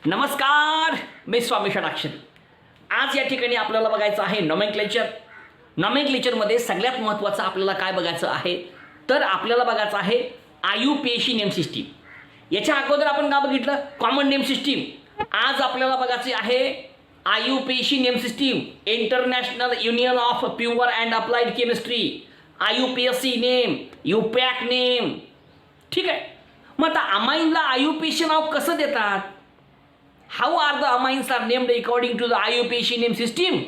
नमस्कार, मी स्वामी षडाक्षरी. आज या ठिकाणी आपल्याला बघायचं आहे नॉमेनक्लेचर. नॉमेनक्लेचरमध्ये सगळ्यात महत्त्वाचं आपल्याला काय बघायचं आहे तर आपल्याला बघायचं आहे IUPAC नेम सिस्टीम. याच्या अगोदर आपण काय बघितलं? Common name system. आज आपल्याला बघायचे आहे IUPAC name system, international union of pure and applied chemistry. IUPAC name, UPAC name. ठीक आहे. मग आता अमाईनला IUPAC नाव कसं देतात? How are the amines are named according to the IUPAC name system,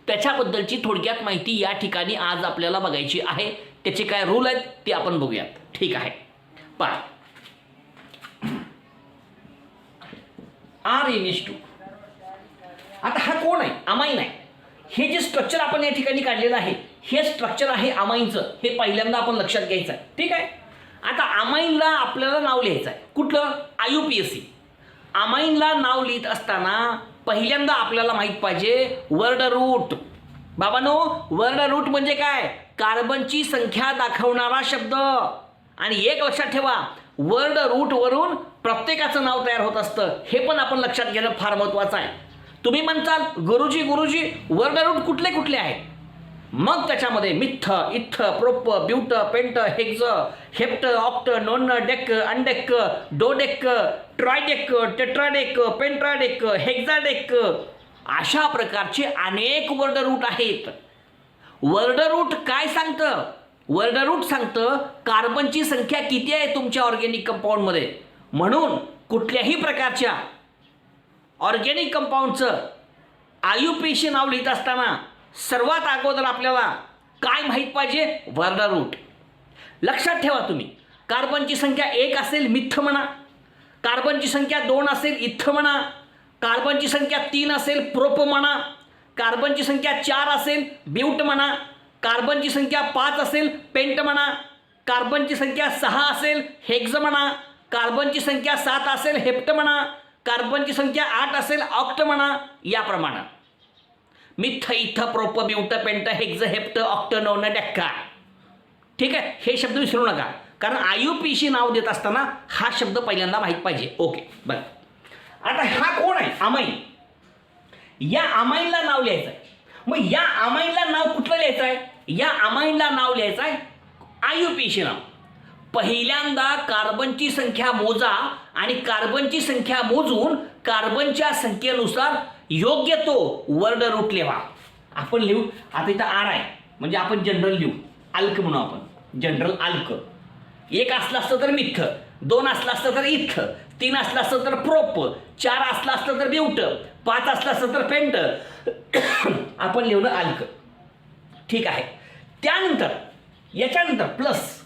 त्याच्याबद्दलची थोडक्यात माहिती या ठिकाणी आज आपल्याला बघायची आहे. त्याचे काय रूल आहेत ते आपण बघूयात. ठीक आहे. पहा, RNH2. आता हा कोण आहे? अमाइन आहे. हे जे स्ट्रक्चर आपण या ठिकाणी काढलेलं आहे हे स्ट्रक्चर आहे अमाइनचं. हे पहिल्यांदा आपण लक्षात घ्यायचं आहे. ठीक आहे. आता अमाइनला आपल्याला नाव लिहायचं आहे. कुठलं? IUPAC. अमाईनला नाव लिहित असताना पहिल्यांदा आपल्याला माहीत पाहिजे वर्ड रूट. बाबांनो, वर्ड रूट म्हणजे काय? कार्बनची संख्या दाखवणारा शब्द. आणि एक लक्षात ठेवा, वर्ड रूटवरून प्रत्येकाचं नाव तयार होत असतं. हे पण आपण लक्षात घेणं फार महत्त्वाचं आहे. तुम्ही म्हणताल गुरुजी वर्ड रूट कुठले कुठले आहेत? मग त्याच्यामध्ये meth, eth, prop, but, pent, hex, hept, oct, non, dec, undec, dodec, tridec, tetradec, pentadec, hexadec अशा प्रकारचे अनेक वर्ड रूट आहेत. वर्ड रूट काय सांगतं? वर्ड रूट सांगतं कार्बनची संख्या किती आहे तुमच्या ऑर्गॅनिक कंपाऊंडमध्ये. म्हणून कुठल्याही प्रकारच्या ऑर्गॅनिक कंपाऊंडचं IUPAC नाव लिहित असताना सर्वात अगोदर आपल्याला काय माहीत पाहिजे? Word root. लक्षात ठेवा तुम्ही, कार्बनची संख्या 1 असेल मिथ म्हणा, कार्बनची संख्या 2 असेल इथ म्हणा, कार्बनची संख्या 3 असेल प्रोप म्हणा, कार्बनची संख्या 4 असेल ब्यूट म्हणा, कार्बनची संख्या 5 असेल पेंट म्हणा, कार्बनची संख्या 6 असेल हेक्झ म्हणा, कार्बनची संख्या 7 असेल हेप्ट म्हणा, कार्बनची संख्या 8 असेल ऑक्ट म्हणा. याप्रमाणे meth, eth, prop, but, pent, hex, hept, oct, non, deca. ठीक आहे. हे शब्द विसरू नका, कारण IUPAC नाव देत असताना हा शब्द पहिल्यांदा माहीत पाहिजे. ओके, बरं. आता हा कोण आहे? अमाइन. या अमाइनला नाव लिहायचं आहे. मग या अमाइनला नाव कुठलं लिहायचं आहे? या अमाइनला नाव लिहायचं आहे IUPAC नाव. पहिल्यांदा कार्बनची संख्या मोजा आणि कार्बनची संख्या मोजून कार्बनच्या संख्येनुसार योग्य तो वर्ड रूट लिहा. आपण लिहू. आता इथं R आहे म्हणजे आपण जनरल लिहू. अल्क म्हणू आपण. जनरल अल्क. 1 असलं असतं तर मिथ, 2 असलं असतं तर इथ, 3 असलं असतं तर प्रोप, 4 असलं असतं तर ब्यूट, 5 असलं असतं तर पेंट. आपण लिहलं अल्क. ठीक आहे. त्यानंतर याच्यानंतर प्लस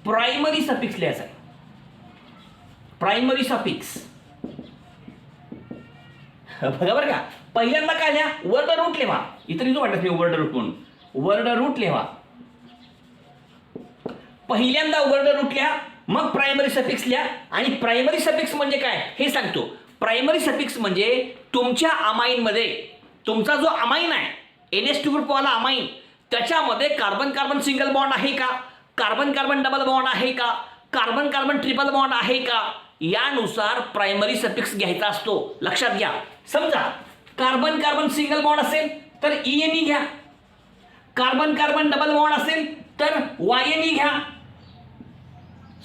प्रायमरी सफिक्स लिहायचा आहे. प्रायमरी सफिक्स बघा बरं का. पहिल्यांदा काय लिहा? वर्ड रूट लिहा. इतर जो वाटत नाही वर्ड रूट म्हणून. वर्ड रूट लिहा. पहिल्यांदा वर्ड रूट लिहा, मग प्रायमरी सफिक्स लिहा. आणि प्रायमरी सफिक्स म्हणजे काय हे सांगतो. प्रायमरी सफिक्स म्हणजे तुमच्या अमाईनमध्ये तुमचा जो अमाइन आहे NH2 ग्रुपवाला अमाइन, त्याच्यामध्ये कार्बन कार्बन सिंगल बॉन्ड आहे का, कार्बन कार्बन डबल बॉन्ड आहे का, कार्बन कार्बन ट्रिपल बॉन्ड आहे का, यानुसार प्रायमरी सफिक्स घ्यायचा असतो. लक्षात घ्या. समजा कार्बन कार्बन सिंगल बॉन्ड असेल तर ENE घ्या, कार्बन कार्बन डबल बॉन्ड असेल तर YNE घ्या.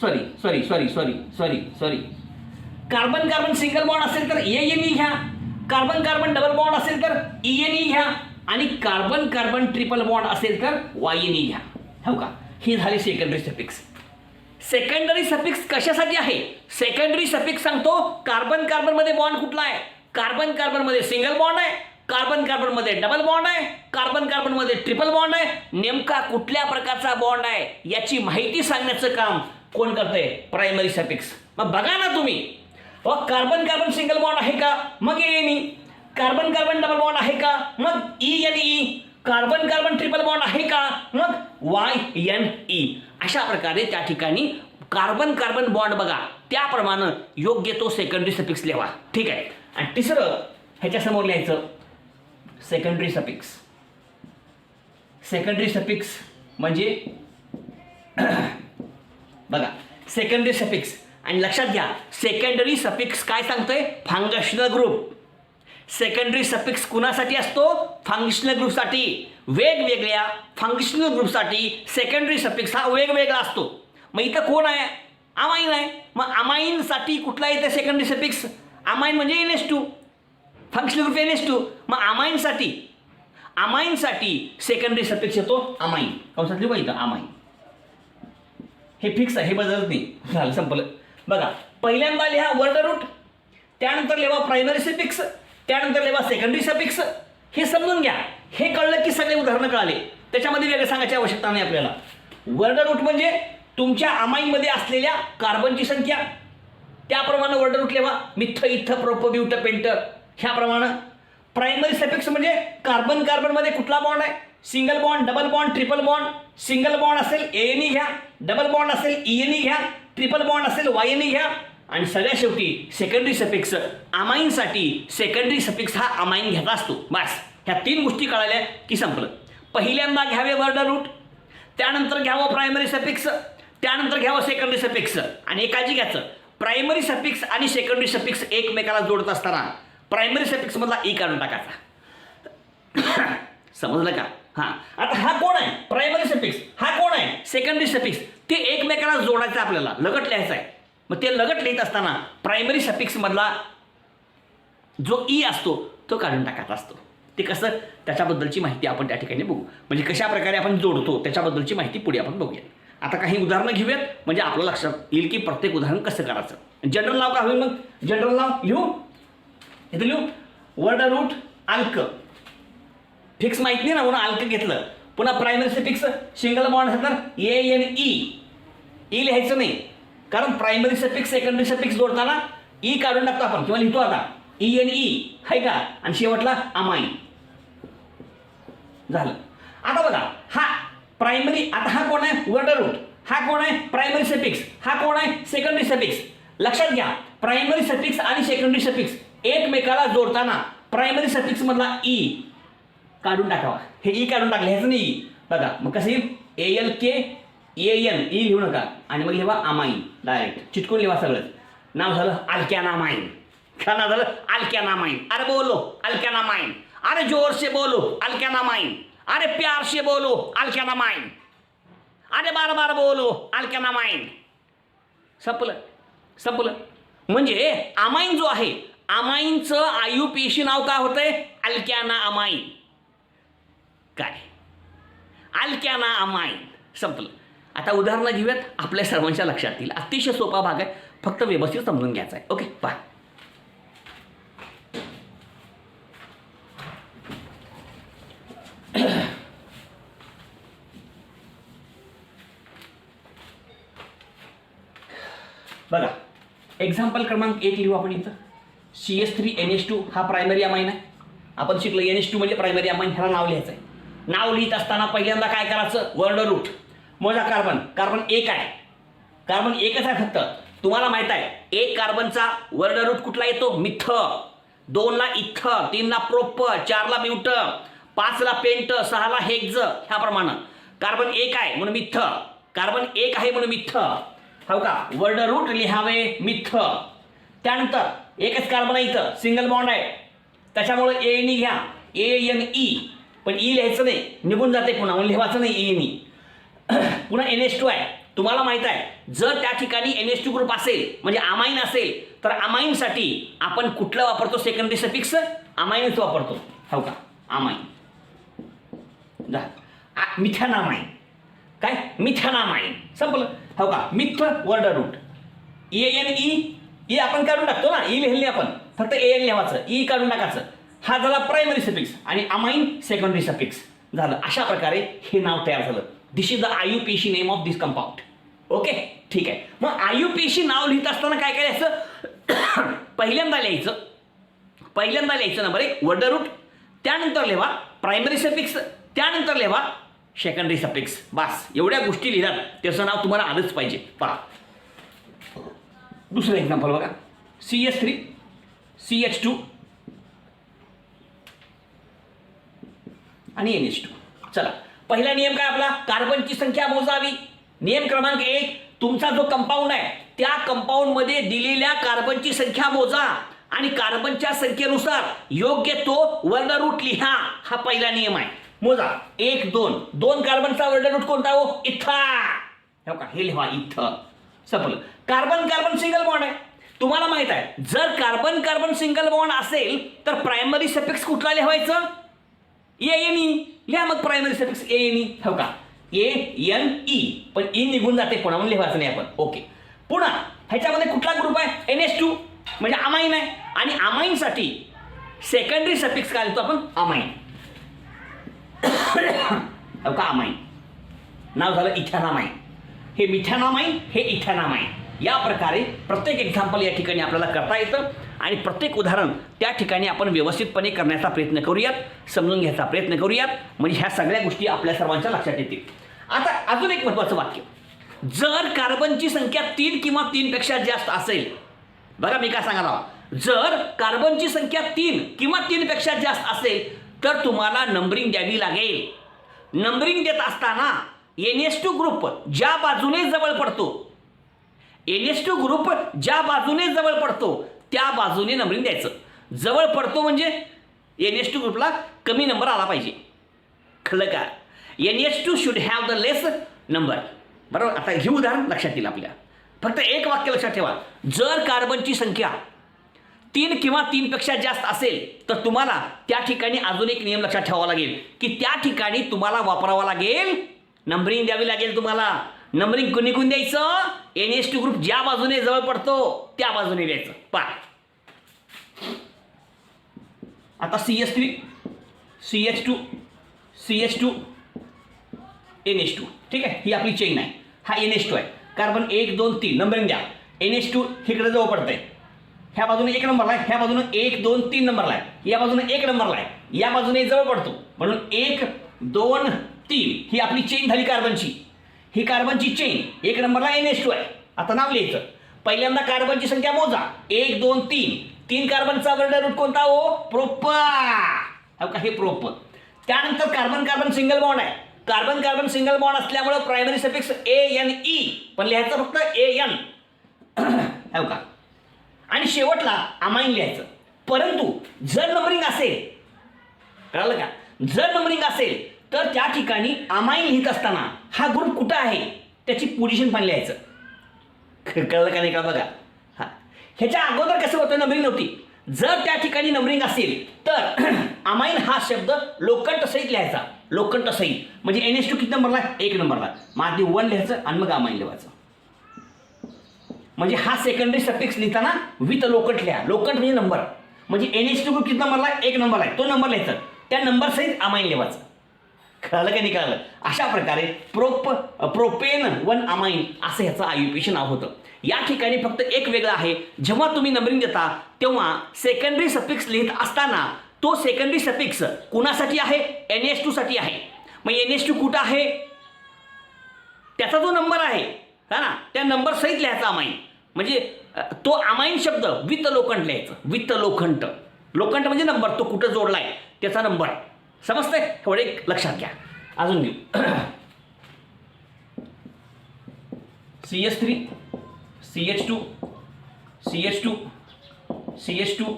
Sorry carbon carbon single bond असेल तर ANE घ्या, कार्बन कार्बन डबल बॉन्ड असेल तर ENE घ्या, आणि कार्बन कार्बन ट्रिपल बॉन्ड असेल तर YNE घ्या. हो का. ही झाली सेकंडरी सफिक्स. सेकंडरी सफिक्स कशासाठी आहे? सेकंडरी सफिक्स सांगतो कार्बन कार्बन मध्ये बॉन्ड कुठला आहे. कार्बन कार्बन मध्ये सिंगल बॉन्ड आहे, कार्बन कार्बन मध्ये डबल बॉन्ड आहे, कार्बन कार्बन मध्ये ट्रिपल बॉन्ड आहे. नेमका कुठल्या प्रकारचा बॉन्ड आहे याची माहिती सांगण्याचं काम कोण करतंय? Primary suffix. मग बघा ना तुम्ही, कार्बन कार्बन सिंगल बॉन्ड आहे का, मग ANE. Carbon carbon double bond आहे का, मग ENE. Carbon carbon triple bond आहे का, मग YNE. अशा प्रकारे त्या ठिकाणी कार्बन कार्बन बॉन्ड बघा, त्याप्रमाणे योग्य तो सेकंडरी सफिक्स लिहा. ठीक आहे. आणि तिसरं ह्याच्यासमोर लिहायचं सेकंडरी सफिक्स. सेकंडरी सफिक्स म्हणजे बघा सेकंडरी सफिक्स आणि लक्षात घ्या सेकंडरी सफिक्स काय सांगतोय फंक्शनल ग्रुप. सेकंडरी सफिक्स कुणासाठी असतो फंक्शनल ग्रुपसाठी. वेगवेगळ्या फंक्शनल ग्रुपसाठी सेकंडरी सफिक्स हा वेगवेगळा असतो. मग इथं कोण आहे अमाइन आहे. मग अमाइनसाठी कुठला येते सेकंडरी सफिक्स अमाइन म्हणजे NH2 फंक्शनल ग्रुप NH2. मग अमाइनसाठी सेकंडरी सफिक्स येतो अमाइन. कंसातली बघा इथं अमाइन हे फिक्स आहे हे बदलत नाही. झालं संपलं. बघा पहिल्यांदा लिहा वर्ड रूट त्यानंतर लिहा प्रायमरी सफिक्स त्यानंतर लिहा सेकंडरी सफिक्स. हे समजून घ्या. हे कळलं की सगळे उदाहरणं कळाले. त्याच्यामध्ये वेगळं सांगायची आवश्यकता नाही आपल्याला. वर्ड रूट म्हणजे तुमच्या अमाईनमध्ये असलेल्या कार्बनची संख्या त्याप्रमाणे वर्ड रूट लिहा meth eth prop but pent ह्याप्रमाणे. प्रायमरी सफिक्स म्हणजे कार्बन कार्बनमध्ये कुठला बॉन्ड आहे single bond double bond triple bond. Single bond असेल ANE घ्या डबल बॉन्ड असेल ENE घ्या ट्रिपल बॉन्ड असेल YNE घ्या. आणि सगळ्यात शेवटी सेकंडरी सफिक्स अमाईनसाठी सेकंडरी सफिक्स हा अमाईन घ्यायचा असतो. बस ह्या 3 गोष्टी कळाल्या की संपलं. पहिल्यांदा घ्यावे वर्ड रूट त्यानंतर घ्यावं प्रायमरी सफिक्स त्यानंतर घ्यावं सेकंडरी सफिक्स. आणि एकाची घ्यायचं प्रायमरी सफिक्स आणि सेकंडरी सफिक्स एकमेकाला जोडत असताना प्रायमरी सफिक्स मधला ई काढून टाकायचा. समजलं का. हां आता हा कोण आहे प्रायमरी सफिक्स हा कोण आहे सेकंडरी सफिक्स. ते एकमेकाला जोडायचं आपल्याला लगट लिहायचं आहे. मग ते लगट लिहित असताना प्रायमरी सफिक्स मधला जो ई असतो तो काढून टाकायचा असतो. ते कसं त्याच्याबद्दलची माहिती आपण त्या ठिकाणी बघू. म्हणजे कशा प्रकारे आपण जोडतो त्याच्याबद्दलची माहिती पुढे आपण बघूया. आता काही उदाहरणं घेऊयात म्हणजे आपलं लक्षात येईल की प्रत्येक उदाहरण कसं करायचं. जनरल नाव का होईल मग जनरल नाव लिहू इथं लिहू वर्ड रूट अल्क फिक्स माहित नाही ना म्हणून अल्क घेतलं. पुन्हा प्रायमरी सफिक्स सिंगल बॉन्ड असणार ANE ई लिहायचं नाही कारण प्रायमरी सफिक्स सेकंडरी सफिक्स जोडताना ई काढून टाकतो आपण किंवा लिहितो आता ENE आहे का. आणि शेवटला अमाइन झालं. आता बघा हा प्रायमरी आता हा कोण आहे वर्ड रूट हा कोण आहे प्रायमरी सफिक्स हा कोण आहे सेकंडरी सफिक्स. लक्षात घ्या प्रायमरी सफिक्स आणि सेकंडरी सफिक्स एकमेकाला जोडताना प्रायमरी सफिक्स मधला ई काढून टाकावा. हे ई काढून टाकलं ह्याचं नाही बघा. मग कसं येईल ALK AN ई लिहू नका आणि मग लिहा अमाइन डायरेक्ट चिटकून लिहा सगळंच. नाव झालं अल्कॅनामाइन. क्या नाव झालं अल्कॅनामाइन. अरे बोलो अल्कॅनामाइन. अरे जोर से बोलो अल्कॅनामाइन. अरे प्यार से बोलो अल्कॅनामाइन. अरे बार बार बोलो अल्कॅनामाइन. संपलं. म्हणजे अमाइन जो आहे अमाइनचं IUPAC नाव काय होतंय अल्कॅना अमाइन. काय अल्कॅना अमाइन संपलं. आता उदाहरणं घेऊयात आपल्या सर्वांच्या लक्षात येईल. अतिशय सोपा भाग आहे फक्त व्यवस्थित समजून घ्यायचा आहे. ओके पहा बघा एक्झाम्पल क्रमांक 1 लिहू आपण इथं. CH3NH2 हा प्रायमरी अमाइन आहे. आपण शिकलो NH2 म्हणजे प्रायमरी अमाइन. ह्याला नाव लिहायचं आहे. नाव लिहित असताना पहिल्यांदा काय करायचं वर्ड रूट मोजा कार्बन 1 आहे. कार्बन एकच आहे फक्त. तुम्हाला माहित आहे एक कार्बनचा वर्ड रूट कुठला येतो मिथ 2 ला इथ 3 ला प्रोप 4 ला ब्यूट 5 ला पेंट 6 ला हेक्झ ह्याप्रमाणे. कार्बन 1 आहे म्हणून मिथ कार्बन 1 आहे म्हणून मिथ हो का. वर्ड रूट लिहावे मिथ. त्यानंतर एकच कार्बन आहे इथं सिंगल बॉन्ड आहे त्याच्यामुळे ANE घ्या ANE पण ई लिहायचं नाही निघून जाते पुन्हा म्हणून लिहायचं नाही ANE. पुन्हा NH2 आहे. तुम्हाला माहित आहे जर त्या ठिकाणी NH2 ग्रुप असेल म्हणजे अमाइन असेल तर अमाइनसाठी आपण कुठलं वापरतो सेकंडरी सफिक्स अमाइनच वापरतो हो का. अमाइन मिथॅनामाइन काय मिथॅनामाइन संपलं हो का. मिथ वर्ड रूट ANE आपण काढून टाकतो ना ई लिहिली आपण फक्त AN लिहायचं ई काढून टाकायचं. हा झाला प्रायमरी सफिक्स आणि अमाइन सेकंडरी सफिक्स झालं. अशा प्रकारे हे नाव तयार झालं. This is the IUPAC name of this compound. Okay ठीक आहे. मग IUPAC नाव लिहित असताना काय करायचं पहिल्यांदा लिहायचं नंबर 1 वर्ड रूट त्यानंतर लिहा प्रायमरी सफिक्स त्यानंतर लिहा सेकंडरी सफिक्स. बस एवढ्या गोष्टी लिहितात त्याचं नाव तुम्हाला आलंच पाहिजे. पहा दुसरं एक्झाम्पल बघा CH3 CH2 आणि NH2. चला पहिला नियम काय आपला कार्बनची संख्या मोजावी. नियम क्रमांक 1 तुमचा जो कंपाऊंड आहे त्या कंपाऊंडमध्ये दिलेल्या कार्बनची संख्या मोजा आणि कार्बनच्या संख्येनुसार योग्य तो वर्ण रूट लिहा. हा पहिला नियम आहे. मोजा 1 2 2 कार्बनचा वर्ण रूट कोणता हो? इथा. हो का, हे लिहा इथं. संपलं. कार्बन कार्बन सिंगल बॉन्ड आहे. तुम्हाला माहित आहे जर कार्बन कार्बन सिंगल बॉन्ड असेल तर प्रायमरी सफिक्स कुठला लिहायचं? ANE. लिहा मग प्रायमरी सफिक्स ANE. हो का, ANE. पण ई निघून जाते पुन्हा म्हणून लिहायचं नाही आपण. ओके. पुन्हा ह्याच्यामध्ये कुठला ग्रुप आहे? NH2 म्हणजे अमाइन आहे. आणि अमाइनसाठी सेकंडरी सफिक्स काय लिहितो आपण? अमाइन. हो का, अमाइन. नाव झालं इथॅनामाइन. हे मिथॅनामाइन, हे इथॅनामाइन. या प्रकारे प्रत्येक एक्झाम्पल या ठिकाणी आपल्याला करता येतं आणि प्रत्येक उदाहरण त्या ठिकाणी आपण व्यवस्थितपणे करण्याचा प्रयत्न करूयात, समजून घ्यायचा प्रयत्न करूयात, म्हणजे ह्या सगळ्या गोष्टी आपल्या सर्वांच्या लक्षात येतील. आता अजून एक महत्त्वाचं वाक्य. जर कार्बनची संख्या 3 किंवा 3 पेक्षा जास्त असेल, बघा मी काय सांगणार आहोत, जर कार्बनची संख्या 3 किंवा 3 पेक्षा जास्त असेल तर तुम्हाला नंबरिंग द्यावी लागेल. नंबरिंग देत असताना NH2 ग्रुप ज्या बाजूने जवळ पडतो, NH2 ग्रुप ज्या बाजूने जवळ पडतो त्या बाजूने नंबरिंग द्यायचं. जवळ पडतो म्हणजे NH2 ग्रुपला कमी नंबर आला पाहिजे. कळलं का? NH2 should have the less number. बरोबर. आता हे उदाहरण लक्षात येईल आपल्या. फक्त एक वाक्य लक्षात ठेवा. जर कार्बनची संख्या 3 किंवा 3 पेक्षा जास्त असेल तर तुम्हाला त्या ठिकाणी अजून एक नियम लक्षात ठेवावा लागेल की त्या ठिकाणी तुम्हाला वापरावा लागेल, नंबरिंग द्यावी लागेल तुम्हाला. नंबरिंग कोणी द्यायचं? NH2 ग्रुप ज्या बाजूने जवळ पडतो त्या बाजूने द्यायचं. पहा आता CH3 CH2 CH2 NH2. ठीक आहे, ही आपली चेन आहे. हा NH2 आहे. कार्बन 1 2 3 नंबरिंग द्या. NH2 इकडे जवळ पडतंय. ह्या बाजूने 1 नंबरला आहे, ह्या बाजूने 1 2 3 नंबरला आहे, या बाजूने 1 नंबरला आहे, या बाजूने जवळ पडतो म्हणून 1 2 3 ही आपली चेन झाली कार्बनची. ही कार्बनची चेन 1 नंबरला NH2 आहे. आता नाव लिहायचं. पहिल्यांदा कार्बनची संख्या मोजा 1 2 3. 3 कार्बनचा वर्ण रूट कोणता हो? प्रोप. हो का, हे प्रोप. त्यानंतर कार्बन कार्बन सिंगल बॉन्ड आहे. कार्बन कार्बन सिंगल बॉन्ड असल्यामुळे प्रायमरी सफिक्स ANE पण लिहायचं फक्त AN. हो का, आणि शेवटला अमाइन लिहायचं. परंतु जर नंबरिंग असेल, कळलं का, जर नंबरिंग असेल तर त्या ठिकाणी अमाइन लिहित असताना हा ग्रुप कुठं आहे त्याची पोझिशन पण लिहायचं. कळलं का नाही का? बघा हा, ह्याच्या अगोदर कसं होतं, नंबरिंग नव्हती. जर त्या ठिकाणी नंबरिंग असेल तर अमाइन हा शब्द लोखंड सहित लिहायचा. लोखंड सहित म्हणजे NH2 किती नंबरला आहे? 1 नंबरला. मग आधी 1 लिहायचं आणि मग अमाइन लिहायचं. म्हणजे हा सेकंडरी सफिक्स लिहिताना विथ लोखंड लिहा. लोखंड म्हणजे नंबर. म्हणजे NH2 ग्रुप किती नंबरला आहे? 1 नंबरला आहे. तो नंबर लिहायचा, त्या नंबर सहित अमाइन लिहायचं. कळलं का नाही कळलं? अशा प्रकारे प्रोपेन 1 अमाइन असं ह्याचं IUPAC नाव होतं. या ठिकाणी फक्त एक वेगळं आहे, जेव्हा तुम्ही नंबरिंग देता तेव्हा सेकंडरी सफिक्स लिहित असताना तो सेकंडरी सफिक्स कुणासाठी आहे? NH2 साठी आहे. मग NH2 कुठं आहे? त्याचा जो नंबर आहे हा ना, त्या नंबर सहित लिहायचा अमाइन. म्हणजे तो अमाइन शब्द विथ लोखंड लिहायचं. विथ लोखंड. लोखंड म्हणजे नंबर, तो कुठं जोडलाय त्याचा नंबर. समजतंय? थोडे लक्षात घ्या. अजून घेऊ. CH3 CH2 CH2 CH2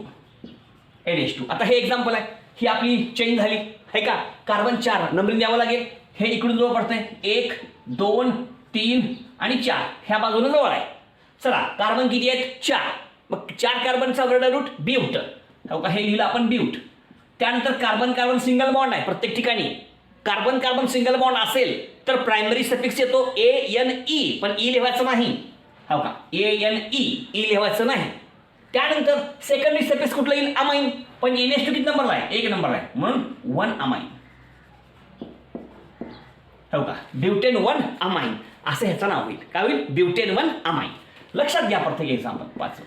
NH2. आता हे एक्झाम्पल आहे. ही आपली चेन झाली आहे का. कार्बन 4 नंबरिंग द्यावं लागेल. हे इकडून जवळ पडतंय 1 2 3 आणि 4 ह्या बाजूने जवळ आहे. चला कार्बन किती आहेत? 4. मग 4 कार्बनचा वर्ण रूट ब्यूट. हो का, हे लिहिलं आपण ब्यूट. त्यानंतर कार्बन कार्बन सिंगल बॉन्ड आहे प्रत्येक ठिकाणी. कार्बन कार्बन सिंगल बॉन्ड असेल तर प्रायमरी सफिक्स येतो ANE पण ई लिहायचं नाही. हो का, ANE ई लिहायचं नाही. त्यानंतर सेकंडरी सफिक्स कुठलं येईल? अमाइन. पण NH2 किती नंबरला आहे? 1 नंबरला आहे म्हणून 1 अमाइन. हो का, ब्युटेन 1 अमाइन असं ह्याचं नाव होईल. काय होईल? Butane 1 amine. लक्षात घ्या प्रत्येक एक्झाम्पल 5.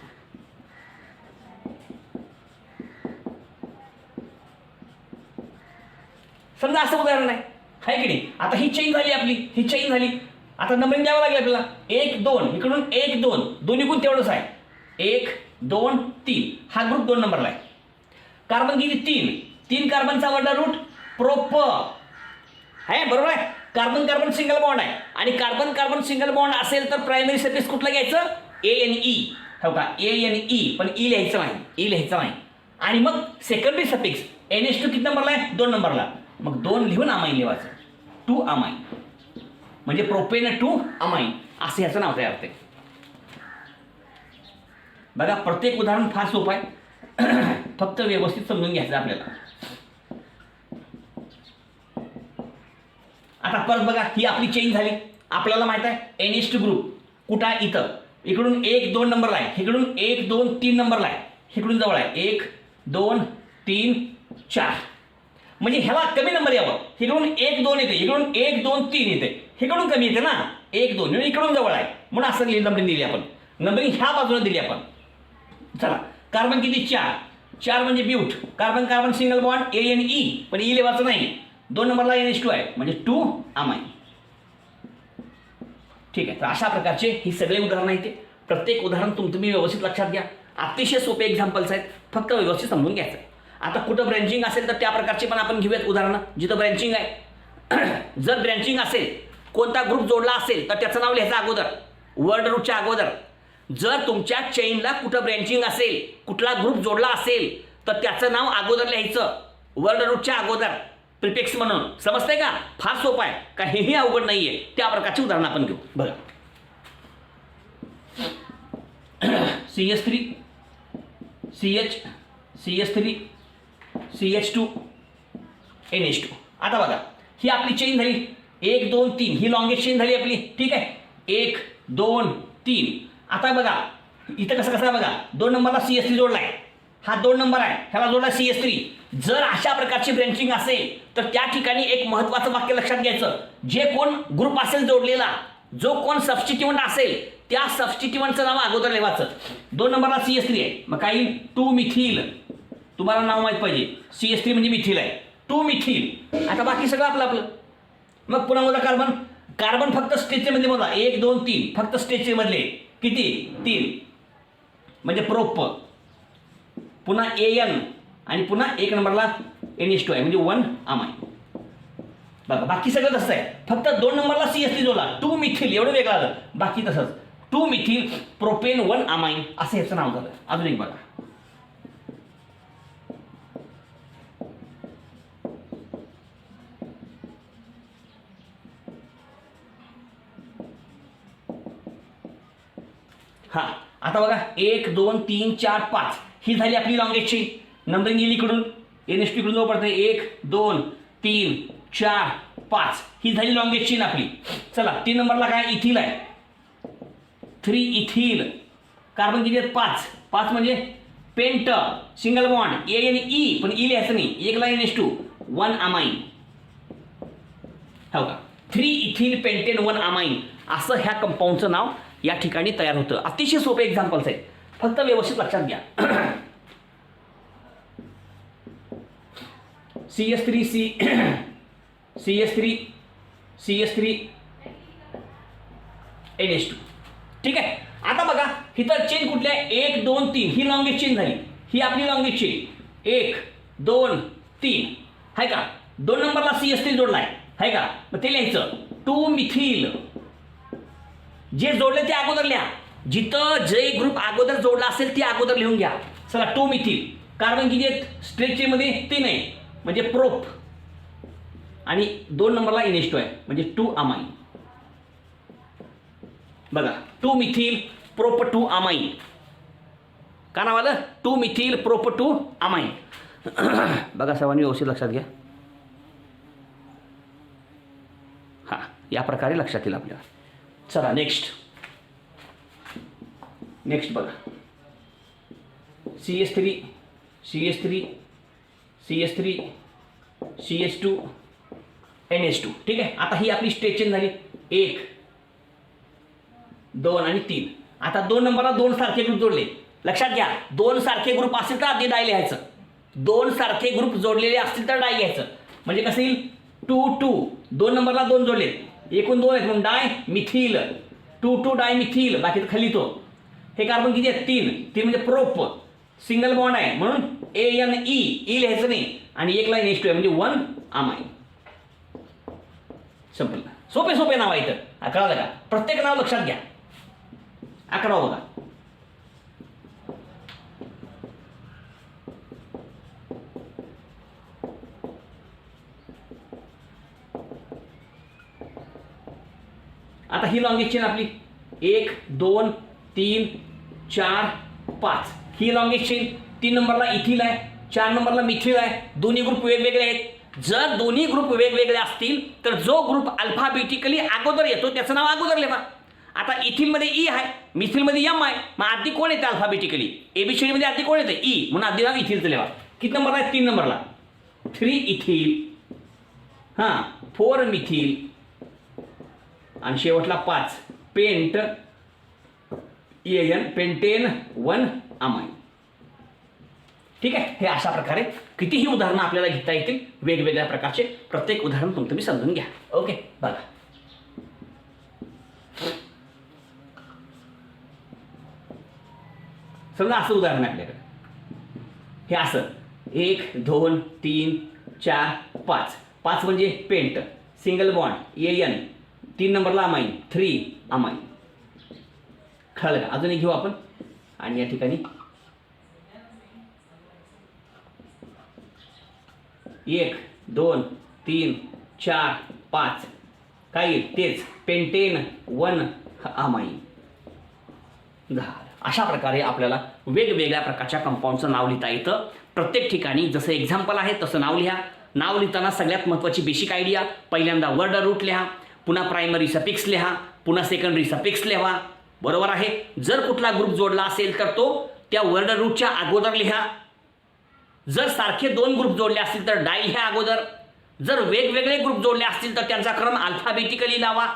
समजा असं उदाहरण आहे की नाही. आता ही चेन झाली आपली, ही चेन झाली. आता नंबरिंग द्यावं लागेल आपल्याला. 1 2 इकडून 1 2 दोन्ही गुण तेवढंच आहे. 1 2 3 हा ग्रुप 2 नंबरला आहे. कार्बन किती? 3 कार्बनचा वर्ण रूट प्रोप आहे. बरोबर आहे. कार्बन कार्बन सिंगल बॉन्ड आहे आणि कार्बन कार्बन सिंगल बॉन्ड असेल तर प्रायमरी सफिक्स कुठलं घ्यायचं ANE हो का ANE पण ई लिहायचं नाही आणि मग सेकंडरी सफिक्स NH2 किती नंबरला आहे 2 नंबरला मग 2 लिहून अमाइन लिहायचं 2 अमाइन म्हणजे प्रोपेन 2 अमाइन असं ह्याचं नाव तयार होते. बघा प्रत्येक उदाहरण फार सोपं आहे फक्त व्यवस्थित समजून घ्यायचं आपल्याला. आता परत बघा ही आपली चेंज झाली आपल्याला माहित आहे NH2 ग्रुप कुठं आहे इथं इकडून 1 2 नंबरला आहे इकडून 1 2 3 नंबरला आहे इकडून जवळ आहे 1 2 3 4 म्हणजे ह्याला कमी नंबर यावं इकडून 1 2 येते इकडून 1 2 3 येते इकडून कमी येते ना 1 2 म्हणजे इकडून जवळ आहे म्हणून असं नंबरिंग दिली आपण नंबरिंग ह्या बाजूला दिली आपण. चला कार्बन किती 4 म्हणजे but carbon carbon single bond ANE पण ई लिहायचं नाही 2 नंबरला NH2 आहे म्हणजे 2 अमाइन. ठीक आहे तर अशा प्रकारचे ही सगळे उदाहरण आहेत प्रत्येक उदाहरण तुम्ही व्यवस्थित लक्षात घ्या अतिशय सोपे एक्झाम्पल्स आहेत फक्त व्यवस्थित समजून घ्यायचं आहे. आता कुठं ब्रँचिंग असेल तर त्या प्रकारचे पण आपण घेऊयात उदाहरणं जिथं ब्रँचिंग आहे जर ब्रँचिंग असेल कोणता ग्रुप जोडला असेल तर त्याचं नाव लिहायचं अगोदर वर्ड रूटच्या अगोदर. जर तुमच्या चेनला कुठं ब्रँचिंग असेल कुठला ग्रुप जोडला असेल तर त्याचं नाव अगोदर लिहायचं वर्ड रूटच्या अगोदर प्रिफिक्स म्हणून. समजतंय का फार सोपं आहे का हेही अवघड नाहीये त्या प्रकारचे उदाहरण आपण घेऊ. बघा CH3 CH3 CH2 NH2. आता बघा ही आपली चेन झाली 1 2 3 ही लॉंगेस्ट चेन झाली आपली ठीक आहे 1 2 3. आता बघा इथं कसं आहे बघा 2 नंबरला CH3 जोडला आहे हा 2 नंबर आहे ह्याला जोडला CH3. जर अशा प्रकारची ब्रँचिंग असेल तर त्या ठिकाणी एक महत्त्वाचं वाक्य लक्षात घ्यायचं जे कोण ग्रुप असेल जोडलेला जो कोण सबस्टिट्यूएंट असेल त्या सबस्टिट्यूएंटचं नाव अगोदर लिहायचं. 2 नंबरला CH3 आहे मग काही 2 मिथिल तुम्हाला नाव माहीत पाहिजे CH3 म्हणजे मिथिल आहे 2 मिथिल. आता बाकी सगळं आपलं मग पुन्हा मोजा कार्बन कार्बन फक्त स्ट्रेचरमध्ये मोजा 1 2 3 फक्त स्ट्रेचरमधले किती 3 म्हणजे प्रोप पुन्हा AN आणि पुन्हा 1 नंबरला NH2 आहे म्हणजे 1 अमाइन. बघा बाकी सगळं तसं आहे फक्त 2 नंबरला CH3 जोडला 2 मिथिल एवढं वेगळं आलं बाकी तसंच 2 मिथिल प्रोपेन 1 अमाइन असं याचं नाव झालं. अजून एक बघा हा आता बघा 1 2 3 4 5 ही झाली आपली लॉंगेस्ट चेन. नंबरिंग येईल इकडून NH2 इकडून जवळ पडते 1 2 3 4 5 ही झाली लॉंगेस्ट चेन आपली. चला 3 नंबरला काय इथिल आहे 3 इथिल कार्बन किती आहेत 5 म्हणजे पेंट सिंगल बॉन्ड ANE पण ई लिहायचं नाही 1 ला NH2 1 अमाइन हो का 3 इथिल पेंटेन 1 अमाइन असं ह्या कंपाऊंडचं नाव या ठिकाणी तयार होतं. अतिशय सोपे एक्झाम्पल्स आहेत फक्त व्यवस्थित लक्षात घ्या. CH3 NH2 ठीक आहे. आता बघा इथं चेन कुठली आहे 1 2 3 ही लॉंगेस्ट चेन झाली ही आपली लॉंगेस्ट चेन 1 2 3 आहे का 2 नंबरला CH3 जोडला आहे का मग ते लिहायचं 2 मिथिल जे जोडले ते अगोदर लिहा जिथं जे ग्रुप अगोदर जोडला असेल ते अगोदर लिहून घ्या. चला 2 मिथिल कार्बन किती आहेत स्ट्रेचमध्ये 3 आहे म्हणजे प्रोप आणि 2 नंबरला NH2 आहे म्हणजे 2 अमाइन. बघा 2 मिथिल प्रोप 2 अमाइन का नाव आलं 2 मिथिल प्रोप 2 अमाइन. बघा सर्वांनी व्यवस्थित लक्षात घ्या. हा या प्रकारे लक्षात येईल आपल्याला. चला नेक्स्ट बघा CH3 CH2 NH2 ठीक आहे. आता ही आपली स्ट्रेचेन झाली 1 2 आणि 3. आता 2 नंबरला 2 सारखे ग्रुप जोडले लक्षात घ्या 2 सारखे ग्रुप असतील तर आधी डाय लिहायचं 2 सारखे ग्रुप जोडलेले असतील तर डाय घ्यायचं म्हणजे कसं येईल 2 2 2 नंबरला 2 जोडले एकूण 2 आहेत म्हणून डाय मिथिल 2 डाय मिथिल बाकी खाली तो हे कार्बन किती आहेत 3 म्हणजे प्रोप सिंगल बॉन्ड आहे म्हणून ANE ई लिहायचं नाही आणि 1 ला NH2 आहे म्हणजे 1 अमाइन. संपलं. सोपे सोपे नाव आहे इथं, कळालं का? प्रत्येक नाव लक्षात घ्या. 11 बघा. आता ही लॉंगेस्ट चेन आपली 1 2 3 4 5. ही लॉंगेस्ट चेन 3 नंबरला इथिल आहे, 4 नंबरला मिथिल आहे. दोन्ही ग्रुप वेगवेगळे आहेत. जर दोन्ही ग्रुप वेगवेगळे असतील तर जो ग्रुप अल्फाबेटिकली अगोदर येतो त्याचं नाव अगोदर लिहा. आता इथिलमध्ये ई आहे, मिथिलमध्ये एम आहे, मग आधी कोण येते अल्फाबेटिकली? एबीसीडीमध्ये आधी कोण येते? ई, म्हणून आधी नाव इथिलचं लिहा. किती नंबरला आहे? 3 नंबरला 3 इथिल, हां 4 मिथिल आणि शेवटला 5 पेंट एन, पेंटेन 1 अमाइन. ठीक आहे. हे अशा प्रकारे कितीही उदाहरणं आपल्याला घेता येतील वेगवेगळ्या प्रकारचे. प्रत्येक उदाहरण तुम्ही समजून घ्या. ओके, बघा. समजा असं उदाहरण आहे आपल्याकडे. हे असं 1 2 3 4 5. 5 म्हणजे पेंट, सिंगल बॉन्ड एन, 3 नंबरला अमाइन, 3 अमाइन. कळलं का? अजून एक घेऊ आपण. आणि या ठिकाणी 1 2 3 4 5 काय येईल? तेच पेंटेन 1 अमाइन. अशा प्रकारे आपल्याला वेगवेगळ्या प्रकारच्या कंपाऊंडचं नाव लिहिता येतं. प्रत्येक ठिकाणी जसं एक्झाम्पल आहे तसं नाव लिहा. नाव लिहिताना सगळ्यात महत्त्वाची बेसिक आयडिया, पहिल्यांदा वर्ड रूट लिहा, पुन्हा प्रायमरी सफिक्स लिहा, पुन्हा सेकंडरी सफिक्स लिहा. बरोबर आहे. जर कुठला ग्रुप जोडला असेल तर तो त्या वर्ड रूटच्या अगोदर लिहा. जर सारखे 2 ग्रुप जोडले असतील तर डाय लिहा अगोदर. जर वेगवेगळे ग्रुप जोडले असतील तर त्यांचा क्रम अल्फाबेटिकली लावा.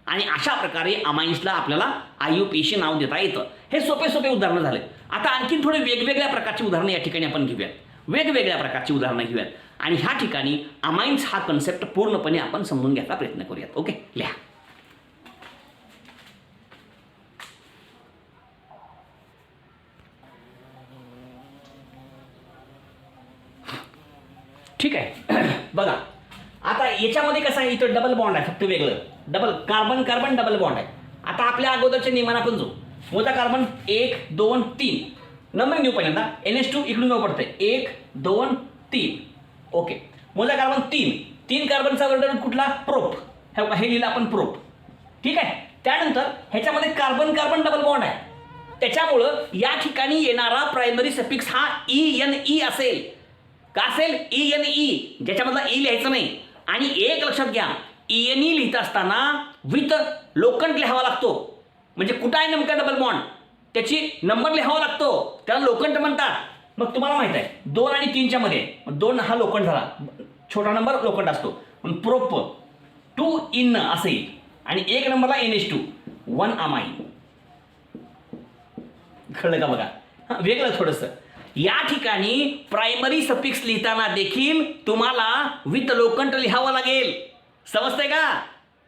आणि अशा प्रकारे अमाइन्सला आपल्याला IUPAC नाव देता येतं. हे सोपे सोपे उदाहरणं झाले. आता आणखीन थोडे वेगवेगळ्या प्रकारची उदाहरणं या ठिकाणी आपण घेऊयात. वेगवेगळ्या प्रकारची उदाहरणं घेऊयात आणि ह्या ठिकाणी अमाइन्स हा कन्सेप्ट पूर्णपणे आपण समजून घ्यायचा प्रयत्न करूयात. ओके, लिहा. ठीक आहे. बघा आता याच्यामध्ये कसं आहे, इथं डबल बॉन्ड आहे, फक्त वेगळं double carbon carbon double bond आहे. आता आपल्या अगोदरच्या नियमानं आपण जाऊ. मोठा कार्बन 1 2 3 नंबर घेऊ. पहिल्यांदा NH2 इकडून नाव पडतंय 1 2 3. ओके. मोठा कार्बन 3 कार्बनचा वर्ड रूट कुठला? प्रोप. हे लिहिलं आपण प्रोप. ठीक आहे. त्यानंतर ह्याच्यामध्ये कार्बन कार्बन डबल बॉन्ड आहे, त्याच्यामुळं या ठिकाणी येणारा प्रायमरी सफिक्स हा ENE असेल. का असेल? ENE, ज्याच्यामधला ई लिहायचं नाही. आणि एक लक्षात घ्या, ENE लिहित असताना विथ लोखंड लिहावा लागतो. म्हणजे कुठं आहे नेमका डबल बॉन्ड त्याची नंबर लिहावा लागतो, त्याला लोखंड म्हणतात. मग तुम्हाला माहित आहे 2 आणि 3च्या मध्ये 2 हा लोखंड झाला, छोटा नंबर लोखंड असतो. पण प्रोप 2 इन असे आणि 1 नंबरला NH2 1 अमाइन. कळलं का? बघा वेगळं थोडंसं. या ठिकाणी प्रायमरी सफिक्स लिहिताना देखील तुम्हाला विथ लोखंड लिहावं लागेल. समजतंय का?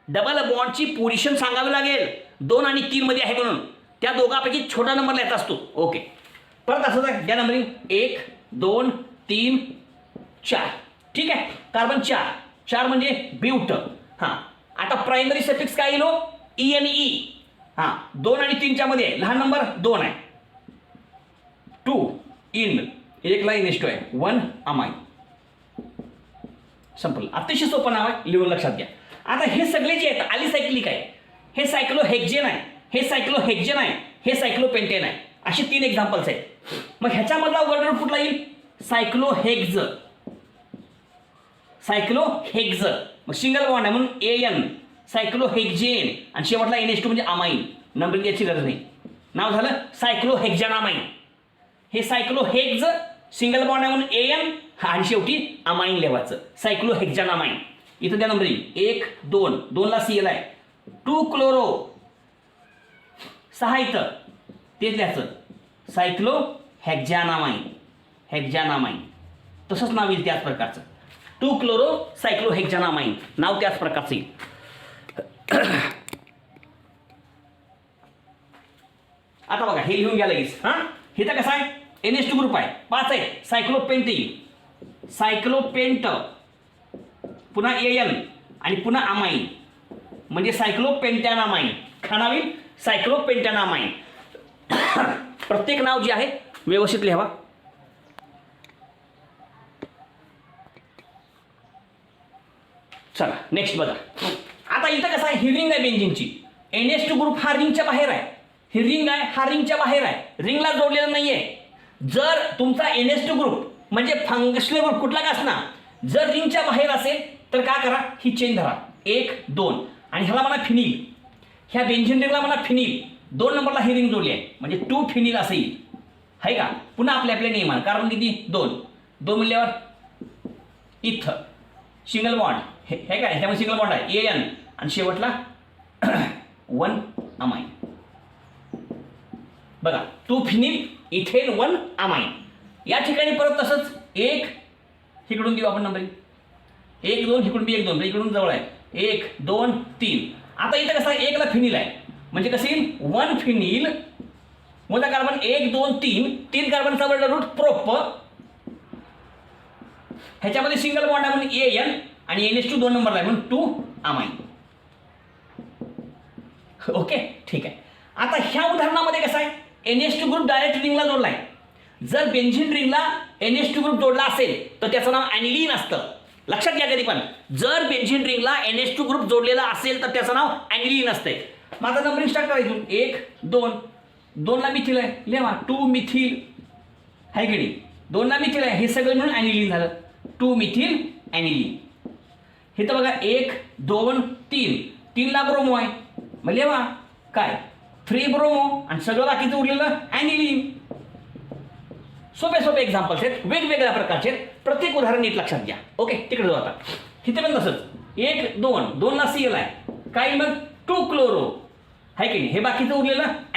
डबल बॉन्डची पोझिशन सांगावी लागेल. 2 आणि 3 मध्ये आहे म्हणून त्या दोघांपैकी छोटा नंबर लिहायचा असतो. ओके. परत असं आहे त्या नंबरिंग 1 2 3 4. ठीक आहे. कार्बन 4 म्हणजे ब्यूट. हां, आता प्रायमरी सफिक्स काय येईल? ENE. हां, 2 आणि 3च्या मध्ये लहान नंबर 2 आहे, 2 इन, 1 ला NH2 आहे, 1 अमाइन. संपलं. अतिशय सोपं नाव आहे, लिहून लक्षात घ्या. आता हे सगळे जे आहेत अलिसायक्लिक आहे, हे सायक्लोहेक्झेन आहे, हे सायक्लोहेक्झेन आहे, हे सायक्लोपेंटेन आहे. असे 3 एक्झाम्पल्स आहेत. मग ह्याच्यामधला वर्ड रूट कुठला येईल? सायक्लोहेक्झ. सायक्लोहेक्झ मग सिंगल बॉन्ड आहे म्हणून AN, सायक्लोहेक्झेन आणि शेवटला NH2 म्हणजे अमाइन. नंबरिंग याची गरज नाही. नाव झालं सायक्लोहेक्झॅनामाइन. हे सायक्लोहेक्झ सिंगल बॉन्ड आहे म्हणून AN आणि शेवटी अमाइन लिहायचं सायक्लोहेक्झॅनामाइन. इथं द्या नंबरिंग 1 2, 2 ला CL आहे, 2 क्लोरो 6 इथं तेच लिहायचं सायक्लोहेक्झॅनामाइन. हेक्झॅनामाइन तसंच नाव येईल त्याच प्रकारचं 2 क्लोरो सायक्लोहेक्झॅनामाइन. नाव त्याच प्रकारचं येईल. आता बघा हे लिहून घ्या लगेच. हां, हे तर कसं आहे? NH2 ग्रुप आहे, 5 आहे, सायक्लोपेंट, पुन्हा AN आणि पुन्हा अमाइन. म्हणजे सायक्लोपेंटॅनामाइन. खानावील सायक्लोपेंटॅनामाइन. प्रत्येक नाव जे आहे व्यवस्थित लिहावा. चला नेक्स्ट बघा. आता इथं कसं आहे, ही रिंग आहे बेंझिनची. NH2 ग्रुप हा रिंगच्या बाहेर आहे. ही रिंग आहे, हा रिंगच्या बाहेर आहे, रिंगला जोडलेला नाहीये. जर तुमचा NH2 ग्रुप म्हणजे फंक्शनल ग्रुप कुठला का असणार, जर रिंगच्या बाहेर असेल तर काय करा, ही चेन धरा 1 2 आणि ह्याला म्हणा फिनिल. ह्या बेंझिन रिंगला म्हणा फिनिल. 2 नंबरला ही रिंग जोडली आहे म्हणजे 2 फिनिल असं येईल. आहे का? पुन्हा आपल्या नियमान, कारण किती 2 2 म्हणल्यावर इथं सिंगल बॉन्ड हे काय, ह्यामध्ये सिंगल बॉन्ड आहे AN आणि शेवटला 1 अमाइन. बघा 2 फिनिल इथेन 1 अमाइन. या ठिकाणी परत तसंच 1 इकडून देऊ आपण नंबर 1 2, इकडून बी 1 2, इकडून जवळ आहे 1 2 3. आता इथं कसं आहे, 1 ला फिनिल आहे म्हणजे कसं येईल 1 फिनिल मोठा कार्बन 1 2 3 कार्बनचा वर्ड रूट प्रोप. ह्याच्यामध्ये सिंगल बॉन्ड आहे म्हणून AN आणि NH2 2 नंबरला आहे म्हणून 2 अमाइन. ओके ठीक आहे. आता ह्या उदाहरणामध्ये कसं आहे, NH2 ग्रुप डायरेक्ट रिंगला जोडला आहे. जर बेंझिन रिंगला NH2 ग्रुप जोडला असेल तर त्याचं नाव ॲनिलीन असतं. लक्षात घ्या कधी पण, जर बेंझिन रिंगला NH2 ग्रुप जोडलेला असेल तर त्याचं नाव ॲनिलीन असते. मग आता नंबरिंग स्टार्ट करायचं 1 2 2 ला मिथिल आहे लिहा 2 मिथिल आहे की नाही, 2 ला मिथिल आहे, हे सगळं म्हणून ॲनिलीन झालं 2 मिथिल ॲनिलीन. हे तर बघा 1 2 3 ला ब्रोमो आहे मग लिहा काय 3 ब्रोमो आणि सगळं बाकीचं उरलेलं ॲनिलीन. सोपे सोपे एक्झाम्पल्स आहेत, वेगवेगळ्या प्रकारचे आहेत. प्रत्येक उदाहरण नीट लक्षात घ्या. ओके तिकडे जाऊ आता. इथे पण तसंच 1 2 2 ला CL आहे काय मग 2 क्लोरो आहे की नाही, हे बाकीचं उरलेलं